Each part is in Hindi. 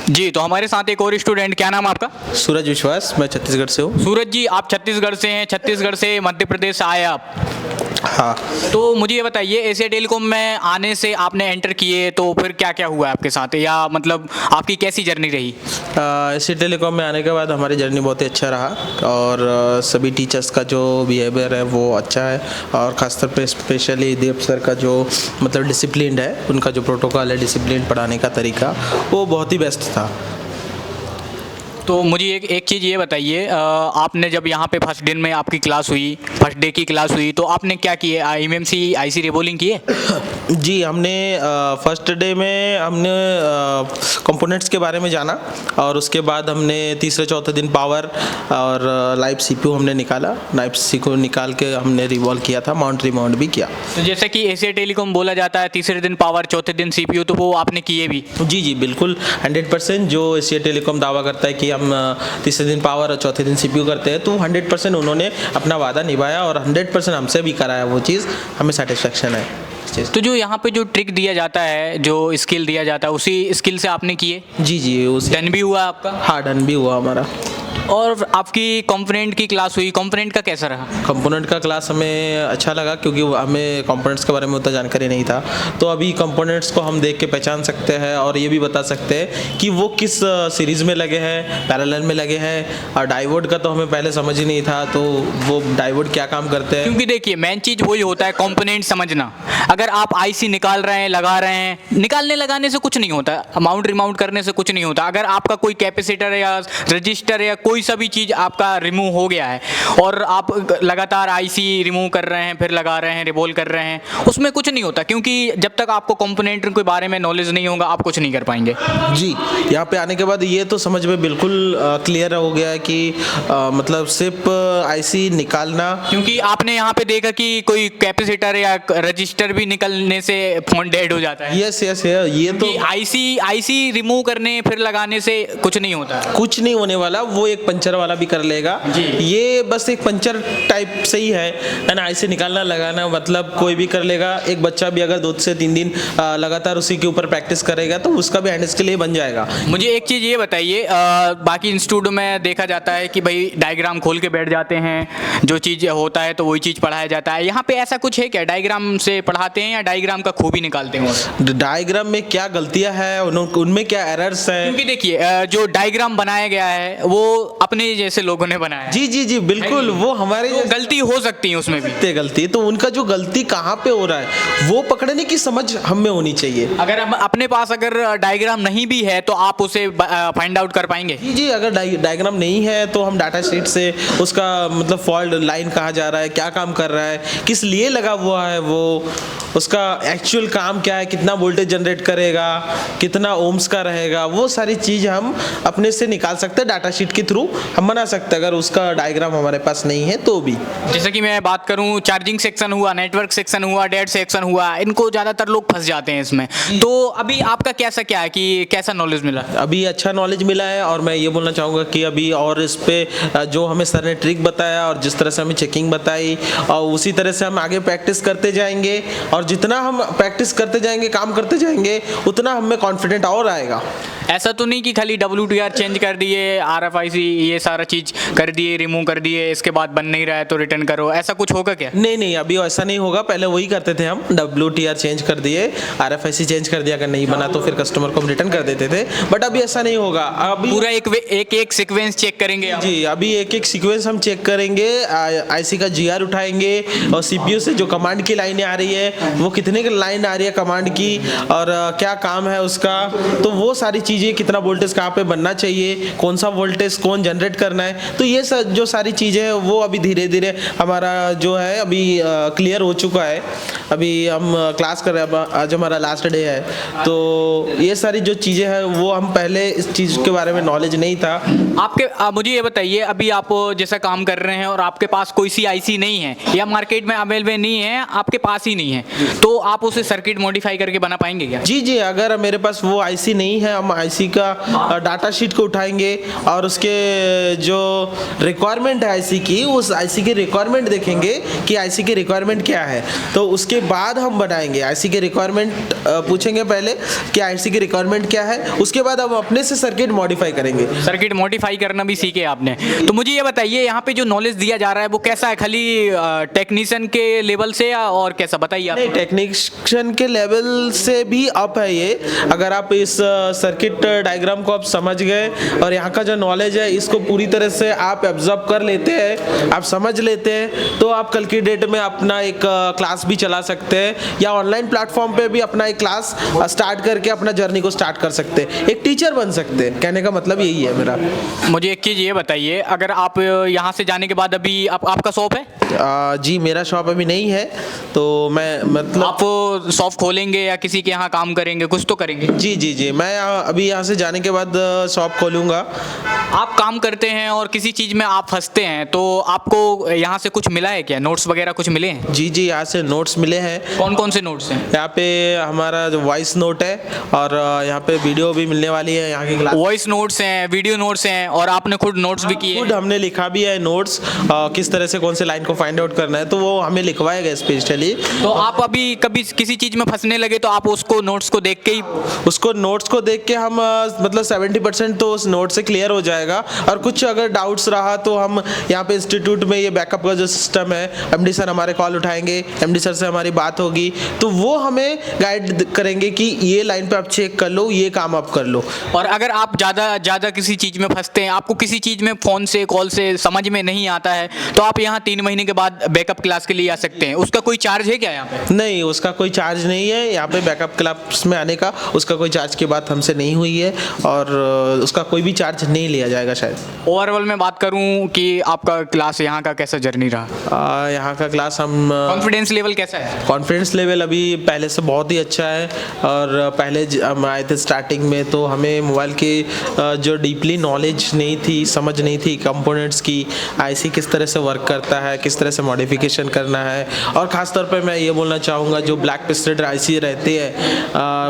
जी, तो हमारे साथ एक और स्टूडेंट, क्या नाम है आपका? सूरज विश्वास, मैं छत्तीसगढ़ से हूँ। सूरज जी, आप छत्तीसगढ़ से हैं, छत्तीसगढ़ से मध्य प्रदेश से आए आप। हाँ, तो मुझे ये बताइए, एशिया टेलीकॉम में आने से आपने एंटर किए तो फिर क्या क्या हुआ आपके साथ, या मतलब आपकी कैसी जर्नी रही? एशिया टेलीकॉम में आने के बाद हमारी जर्नी बहुत ही अच्छा रहा और सभी टीचर्स का जो बिहेवियर है वो अच्छा है और ख़ासतौर पे स्पेशली देव सर का जो मतलब डिसिप्लिन है, उनका जो प्रोटोकॉल है, डिसिप्लिन पढ़ाने का तरीका, वो बहुत ही बेस्ट था। तो मुझे एक चीज़ ये बताइए, आपने जब यहाँ पे फर्स्ट दिन में आपकी क्लास हुई, फर्स्ट डे की क्लास हुई, तो आपने क्या किए? एमएमसी आईसी रिबोलिंग किए? जी, हमने फर्स्ट डे में हमने कंपोनेंट्स के बारे में जाना और उसके बाद हमने तीसरे चौथे दिन पावर और लाइव सीपीयू हमने निकाला। लाइव सीपीयू निकाल के हमने रिवॉल्व किया था, माउंट भी किया। तो जैसे कि एशिया टेलीकॉम बोला जाता है, तीसरे दिन पावर, चौथे दिन सीपीयू, तो वो आपने किए भी? जी बिल्कुल 100% जो एशिया टेलीकॉम दावा करता है कि हम तीसरे दिन पावर और चौथे दिन सीपीयू करते हैं, तो 100% उन्होंने अपना वादा निभाया और 100% हमसे भी कराया। वो चीज़ हमें सेटिस्फेक्शन है। तो जो यहाँ पे जो ट्रिक दिया जाता है, जो स्किल दिया जाता है, उसी स्किल से आपने किए? जी उस डन भी हुआ आपका? हाँ, डन भी हुआ हमारा। और आपकी कंपोनेंट की क्लास हुई, कंपोनेंट का कैसा रहा? कंपोनेंट का क्लास हमें अच्छा लगा क्योंकि हमें कंपोनेंट्स के बारे में उतना जानकारी नहीं था। तो अभी कंपोनेंट्स को हम देख के पहचान सकते हैं और ये भी बता सकते हैं कि वो किस सीरीज़ में लगे हैं, पैरेलल में लगे हैं। और डायोड का तो हमें पहले समझ ही नहीं था, तो वो डायोड क्या काम करते हैं। क्योंकि देखिए, मेन चीज़ वही होता है, कंपोनेंट समझना। अगर आप आईसी निकाल रहे हैं, लगा रहे हैं, निकालने लगाने से कुछ नहीं होता, माउंट रिमाउंट करने से कुछ नहीं होता। अगर आपका कोई कैपेसिटर या रजिस्टर या कोई सा भी चीज़ आपका रिमूव हो गया है और आप लगातार आईसी रिमूव कर रहे हैं, फिर लगा रहे हैं, रिवॉल्व कर रहे हैं, उसमें कुछ नहीं होता, क्योंकि जब तक आपको कंपोनेंट के बारे में नॉलेज नहीं होगा, आप कुछ नहीं कर पाएंगे। जी, यहाँ पे आने के बाद ये तो समझ में बिल्कुल क्लियर हो गया है कि मतलब सिर्फ आईसी निकालना, क्योंकि आपने यहाँ पे देखा कि कोई कैपेसिटर या रजिस्टर भी निकलने से फोन डेड हो जाता है। यस ये तो आईसी रिमूव करने फिर लगाने से कुछ नहीं होता, कुछ नहीं होने वाला। वो एक पंचर वाला भी कर लेगा। ये बस एक पंचर टाइप से ही है ना, आईसी निकालना लगाना मतलब कोई भी कर लेगा। एक बच्चा भी अगर 2 से 3 दिन लगातार उसी के ऊपर प्रैक्टिस करेगा तो उसका भी हैंड स्किल बन जाएगा। मुझे एक चीज़ ये बताइए, बाकी इंस्टीट्यूट में देखा जाता है कि भाई डायग्राम खोल के बैठ जाते हैं, जो चीज़ होता है तो वही चीज़ पढ़ाया जाता है। यहाँ पे ऐसा कुछ है क्या? डायग्राम से पढ़ाते हैं या डायग्राम का खूबी निकालते हैं? डायग्राम में क्या गलतियाँ हैं, उनमें क्या एरर्स हैं? क्योंकि देखिए, जो डायग्राम बनाया गया है वो अपने जैसे लोगों ने बनाया है। जी बिल्कुल, वो हमारे तो गलती हो सकती है उसमें भी। गलती तो उनका जो गलती कहाँ पे हो रहा है वो पकड़ने की समझ हम में होनी चाहिए। अगर हम अपने पास अगर डायग्राम नहीं भी है तो आप उसे फाइंड आउट कर पाएंगे? जी अगर डायग्राम नहीं है तो हम डाटा शीट से उसका मतलब फॉल्ट लाइन कहाँ जा रहा है, क्या काम कर रहा है, किस लिए लगा हुआ है, वो उसका एक्चुअल काम क्या है, कितना वोल्टेज जनरेट करेगा, कितना ओम्स का रहेगा, वो सारी चीज़ हम अपने से निकाल सकते हैं। डाटा शीट के थ्रू हम बना सकते हैं अगर उसका डायग्राम हमारे पास नहीं है तो भी। जैसे कि मैं बात करूं, चार्जिंग सेक्शन हुआ, नेटवर्क सेक्शन हुआ, डेट सेक्शन हुआ, इनको ज़्यादातर लोग फंस जाते हैं इसमें। तो अभी आपका क्या है कि कैसा नॉलेज मिला? अभी अच्छा नॉलेज मिला है और मैं ये बोलना चाहूँगा कि अभी और इस पे जो हमें सर ने ट्रिक बताया और जिस तरह से हमें चेकिंग बताई और उसी तरह से हम आगे प्रैक्टिस करते जाएंगे और जितना हम प्रैक्टिस करते जाएंगे, काम करते जाएंगे, उतना हमें कॉन्फिडेंट और आएगा। ऐसा तो नहीं कि खाली WTR चेंज कर दिए, RFIC ये सारा चीज़ कर दिए, रिमूव कर दिए, इसके बाद बन नहीं रहा है तो रिटर्न करो, ऐसा कुछ होगा क्या? नहीं अभी ऐसा नहीं होगा। पहले वही करते थे हम, WTR चेंज कर दिए, RFIC चेंज कर दिया, अगर नहीं बना तो फिर कस्टमर को हम रिटर्न कर देते थे। बट अभी ऐसा नहीं होगा। अभी पूरा एक सीक्वेंस चेक करेंगे आप? जी अभी एक सीक्वेंस हम चेक करेंगे, IC का GR उठाएंगे और CPU से जो कमांड की लाइनें आ रही है वो कितने की लाइन आ रही है कमांड की और क्या काम है उसका, तो वो सारी चीज़ें, कितना वोल्टेज कहाँ पे बनना चाहिए, कौन सा वोल्टेज कौन जनरेट करना है, तो ये जो सारी चीज़ें हैं वो अभी धीरे धीरे हमारा जो है अभी क्लियर हो चुका है। अभी हम क्लास कर रहे हैं, आज हमारा लास्ट डे है, तो ये सारी जो चीज़ें हैं वो हम पहले इस चीज़ के बारे में नॉलेज नहीं था। मुझे ये बताइए, अभी आप जैसा काम कर रहे हैं और आपके पास कोई सी IC नहीं है या मार्केट में अवेलेबल नहीं है, आपके पास ही नहीं है, तो आप उसे सर्किट मॉडिफाई करके बना पाएंगे क्या? जी अगर मेरे पास वो IC नहीं है, हम IC का डाटा शीट को उठाएंगे और उसके जो रिक्वायरमेंट है आईसी की, उस आईसी की रिक्वायरमेंट देखेंगे कि आईसी की रिक्वायरमेंट क्या है, तो उसके बाद हम बनाएंगे। आईसी की रिक्वायरमेंट पूछेंगे पहले कि आईसी की रिक्वायरमेंट क्या है, उसके बाद हम अपने से सर्किट मॉडिफाई करेंगे। सर्किट मॉडिफाई करना भी सीखे आपने। तो मुझे ये बताइए, यहाँ पे जो नॉलेज दिया जा रहा है वो कैसा है, खाली टेक्नीशियन के लेवल से या और कैसा, बताइए आप। नहीं, टेक्नीशियन के लेवल से भी अप है ये। अगर आप इस सर्किट डायग्राम को आप समझ गए और यहाँ का जो नॉलेज है इसको पूरी तरह से आप एब्जॉर्ब कर लेते हैं, आप समझ लेते हैं, तो आप कल की डेट में अपना एक क्लास भी चला सकते हैं या ऑनलाइन प्लेटफॉर्म पे भी अपना एक क्लास स्टार्ट करके अपना जर्नी को स्टार्ट कर सकते हैं, एक टीचर बन सकते हैं। कहने का मतलब यही है मेरा। मुझे एक चीज़ ये बताइए, अगर आप यहाँ से जाने के बाद अभी आपका शॉप है? जी, मेरा शॉप अभी नहीं है, तो मैं मतलब आप शॉप खोलेंगे या किसी के यहाँ काम करेंगे, कुछ तो करेंगे? जी, मैं अभी यहाँ से जाने के बाद शॉप खोलूँगा। आप काम करते हैं और किसी चीज़ में आप फंसते हैं, तो आपको यहाँ से कुछ मिला है क्या, नोट्स वगैरह कुछ मिले हैं? जी, यहाँ से नोट्स मिले हैं। कौन कौन से नोट्स हैं? यहाँ पे हमारा जो वॉइस नोट है और यहाँ पे वीडियो भी मिलने वाली है। यहाँ की क्लास वॉइस नोट्स हैं, वीडियो नोट्स हैं, और आपने खुद नोट्स भी किए खुद हैं? हमने लिखा भी है नोट्स, किस तरह से कौन से लाइन को फाइंड आउट करना है, तो वो हमें लिखवाया गया स्पेशली। तो आप अभी कभी किसी चीज़ में फंसने लगे तो आप उसको नोट्स को देख के ही उसको नोट्स को देख के हम मतलब 70% तो उस नोट से क्लियर हो जाएगा, और कुछ अगर डाउट्स रहा तो हम यहाँ पे इंस्टीट्यूट में ये बैकअप का जो सिस्टम है, एमडी सर हमारे कॉल उठाएंगे, एमडी सर से हमारी बात होगी, तो वो हमें गाइड करेंगे कि ये लाइन पे आप चेक कर लो, ये काम आप कर लो। और अगर आप ज़्यादा किसी चीज़ में फंसते हैं, आपको किसी चीज़ में फ़ोन से कॉल से समझ में नहीं आता है, तो आप यहाँ 3 महीने के बाद बैकअप क्लास के लिए आ सकते हैं। उसका कोई चार्ज है क्या यहाँ पे? नहीं, उसका कोई चार्ज नहीं है यहाँ पे बैकअप क्लास में आने का। उसका कोई चार्ज की बात हमसे नहीं हुई है और उसका कोई भी चार्ज नहीं लिया जाएगा शायद। ओवरऑल मैं बात करूँ कि आपका क्लास यहाँ का कैसा जर्नी रहा? यहाँ का क्लास हम कॉन्फिडेंस लेवल कैसा है? कॉन्फिडेंस लेवल अभी पहले से बहुत ही अच्छा है। और पहले हम आए थे स्टार्टिंग में, तो हमें मोबाइल की जो डीपली नॉलेज नहीं थी, समझ नहीं थी कंपोनेंट्स की, आईसी किस तरह से वर्क करता है, किस तरह से मॉडिफिकेशन करना है। और ख़ासतौर पे मैं ये बोलना चाहूँगा, जो ब्लैक पिस्टेड आईसी रहती है,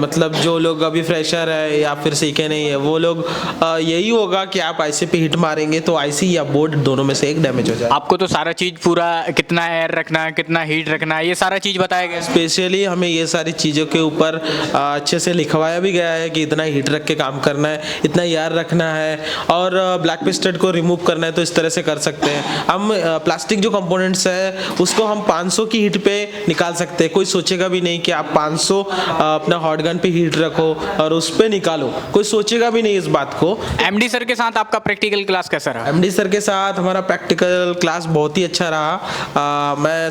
मतलब जो लोग अभी फ्रेशर है या फिर सीखे नहीं है, वो लोग यही होगा कि आप आईसी पे हिट मारेंगे तो आईसी या बोर्ड दोनों में से एक डैमेज हो जाए। आपको तो सारा चीज़ पूरा, कितना एयर रखना है, कितना हीट रखना है, ये सारा चीज़ बताया गया। स्पेशली हमें ये सारी चीज़ों के ऊपर अच्छे से लिखवाया भी गया है कि इतना हीट रख के काम करना है, इतना एयर रखना है, और ब्लैक पिस्टेड को रिमूव करना है तो इस तरह से कर सकते हैं हम। प्लास्टिक जो कंपोनेंट्स है उसको हम 500 की हीट पे निकाल सकते हैं। कोई सोचेगा भी नहीं कि आप 500 अपना हॉट गन पे हीट रखो और उस पे निकालो, कोई सोचेगा भी नहीं इस बात को। एमडी सर के साथ आपका प्रैक्टिकल क्लास कैसा रहा? एमडी सर के साथ हमारा प्रैक्टिकल क्लास बहुत ही अच्छा रहा। मैं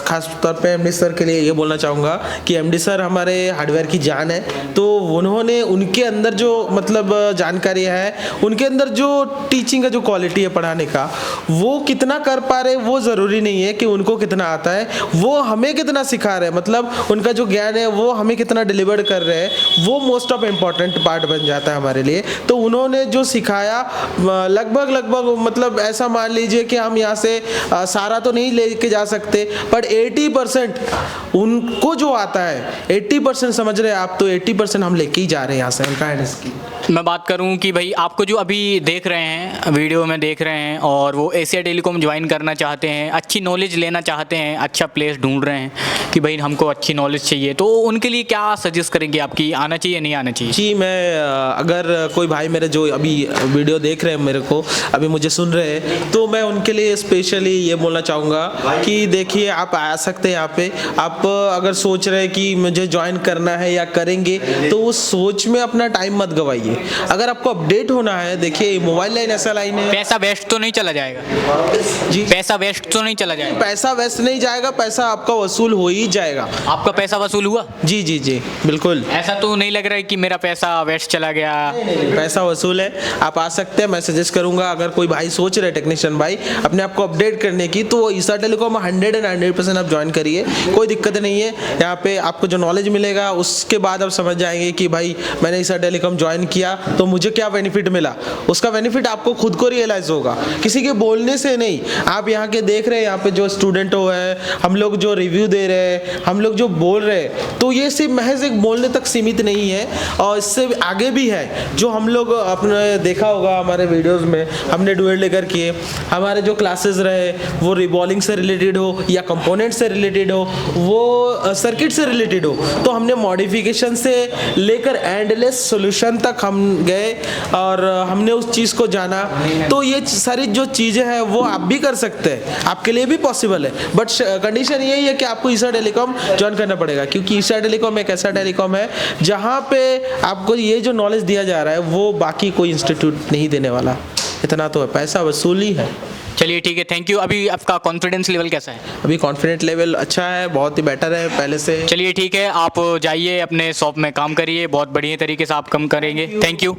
खास तौर पे एमडी सर के लिए ये बोलना चाहूँगा कि एमडी सर हमारे हार्डवेयर की जान है, तो उन्होंने उनके अंदर जो मतलब जानकारी है, उनके अंदर जो टीचिंग का जो क्वालिटी है पढ़ाने का, वो कितना कर पा रहे वो ज़रूरी नहीं है कि उनको कितना आता है, वो हमें कितना सिखा रहे हैं, मतलब उनका जो ज्ञान है वो हमें कितना डिलीवर कर रहे हैं, वो मोस्ट ऑफ इम्पॉर्टेंट पार्ट बन जाता है हमारे लिए। तो उन्होंने जो सिखाया लगभग मतलब ऐसा मान लीजिए कि हम यहाँ से सारा तो नहीं लेके जा सकते, बट 80% उनको जो आता है, 80% समझ रहे हैं आप, तो 80% हम लेके ही जा रहे हैं यहाँ से उनका हैंड्स की। मैं बात करूं कि भाई आपको जो अभी देख रहे हैं, वीडियो में देख रहे हैं, और वो एशिया टेलीकॉम ज्वाइन करना चाहते हैं, अच्छी नॉलेज लेना चाहते हैं, अच्छा प्लेस ढूंढ रहे हैं कि भाई हमको अच्छी नॉलेज चाहिए, तो उनके लिए क्या सजेस्ट करेंगे आपकी, आना चाहिए नहीं आना चाहिए? जी, मैं अगर कोई भाई मेरे जो अभी वीडियो देख रहे हैं, मेरे को अभी मुझे सुन रहे हैं, तो मैं उनके लिए स्पेशली ये बोलना चाहूँगा कि देखिए, आप आ सकते हैं यहाँ पे। आप अगर सोच रहे हैं कि मुझे ज्वाइन करना है या करेंगे, तो उस सोच में अपना टाइम मत गवाइए। अगर आपको अपडेट होना है, देखिए मोबाइल लाइन ऐसा लाइन है, पैसा वेस्ट तो नहीं चला जाएगा? जी, पैसा वेस्ट तो नहीं चला जाएगा? पैसा वेस्ट नहीं जाएगा, पैसा आपका वसूल हो ही जाएगा। आपका पैसा वसूल हुआ? जी, बिल्कुल। ऐसा तो नहीं लग रहा है कि मेरा पैसा वेस्ट चला गया? पैसा वसूल है, आप आ सकते हैं। मैं सजेस्ट करूंगा, अगर कोई भाई सोच रहे, टेक्नीशियन भाई, अपने आप को अपडेट करने की, तो ईसा टेलीकॉम 100% आप ज्वाइन करिए, कोई दिक्कत नहीं है। यहाँ पे आपको जो नॉलेज मिलेगा, उसके बाद आप समझ जाएंगे कि भाई मैंने ईसा टेलीकॉम ज्वाइन किया तो मुझे क्या बेनिफिट मिला। उसका बेनिफिट आपको खुद को रियलाइज होगा, किसी के बोलने से नहीं। आप यहाँ के देख रहे हैं, यहाँ पे जो स्टूडेंट हो है, हम लोग जो रिव्यू दे रहे हैं, हम लोग जो बोल रहे हैं, तो ये सिर्फ महज एक बोलने तक सीमित नहीं है, और इससे आगे भी है। जो हम लोग अपने देखा होगा, हमारे वीडियोस में हमने डुएल लेकर किए, हमारे जो क्लासेस रहे वो रिबॉलिंग से रिलेटेड हो या कंपोनेंट से रिलेटेड हो, वो सर्किट से रिलेटेड हो, तो हमने मॉडिफिकेशन से लेकर एंडलेस सॉल्यूशन तक हम गए और हमने उस चीज़ को जाना। तो ये सारी जो चीज़ें हैं वो आप भी कर सकते हैं, आपके लिए भी पॉसिबल है, बट कंडीशन यही है कि आपको ईसा टेलीकॉम ज्वाइन करना पड़ेगा, क्योंकि ईसा टेलीकॉम एक ऐसा टेलीकॉम है जहाँ पे आपको ये जो नॉलेज दिया जा रहा है वो बाकी कोई इंस्टीट्यूट नहीं देने वाला। इतना तो है, पैसा वसूली है। चलिए ठीक है, थैंक यू। अभी आपका कॉन्फिडेंस लेवल कैसा है? अभी कॉन्फिडेंट लेवल अच्छा है, बहुत ही बेटर है पहले से। चलिए ठीक है, आप जाइए अपने शॉप में काम करिए, बहुत बढ़िया तरीके से आप काम करेंगे। Thank you.